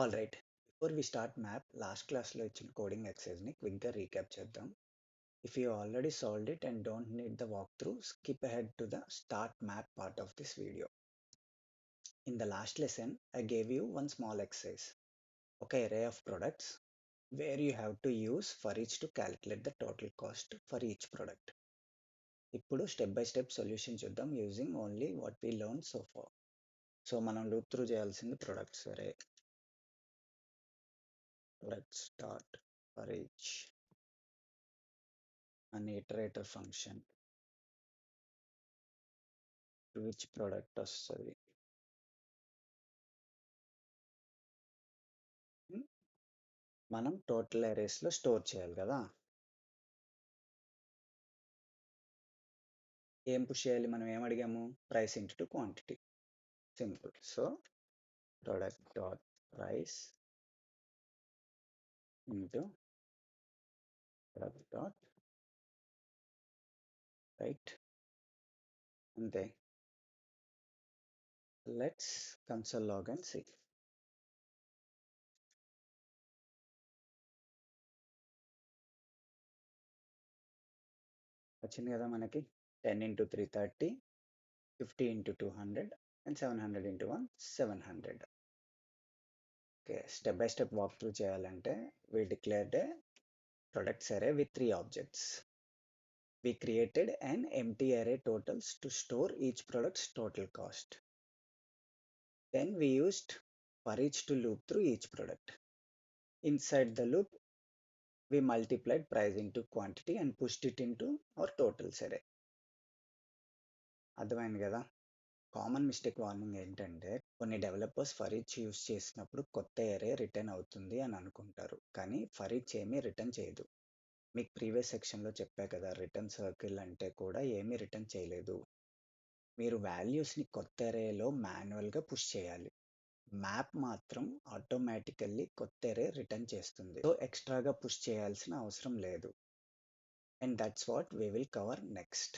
Alright, before we start map, last classలో ఇచ్చిన coding ఎక్సర్సైజ్ని క్విక్గా recap చేద్దాం. If you already solved it and don't need the walkthrough, skip ahead to the start map part of this video. In the last lesson, I gave you one small exercise, ఒక array of products, where you have to use for each to calculate the total cost for each product. ఇప్పుడు step by step solution చూద్దాం using only what we learn so far. So మనం loop through చేయాల్సింది products array. Let's start for each an iterator function which product వస్తుంది. మనం total అరేస్లో store చేయాలి కదా. ఏం push చేయాలి, మనం ఏం అడిగాము, price into quantity, simple. So product dot price into product dot right, అంతే. Let's console log and see. వచ్చింది కదా మనకి 10 into 330, 50 into 200 and 700 into 1 700. Okay, step by step walk through చేయాలంటే we declared a products array with 3 objects. We created an empty array totals to store each product's total cost. Then we used for each to loop through each product. Inside the loop, we multiplied price into quantity and pushed it into our totals array. అర్థమైంది కదా. Common mistake warning ఏంటంటే, కొన్ని developers for each use చేసినప్పుడు కొత్త ఎరే return అవుతుంది అని అనుకుంటారు, కానీ ఫర్ ఈచ్ ఏమీ రిటర్న్ చేయదు. మీకు ప్రీవియస్ సెక్షన్లో చెప్పా కదా, రిటర్న్ సర్కిల్ అంటే కూడా ఏమీ రిటర్న్ చేయలేదు. మీరు వాల్యూస్ని కొత్త ఎరేలో మాన్యువల్గా పుష్ చేయాలి. మ్యాప్ మాత్రం ఆటోమేటికల్లీ కొత్త ఎరే రిటర్న్ చేస్తుంది, సో ఎక్స్ట్రాగా పుష్ చేయాల్సిన అవసరం లేదు. And that's what we will cover next.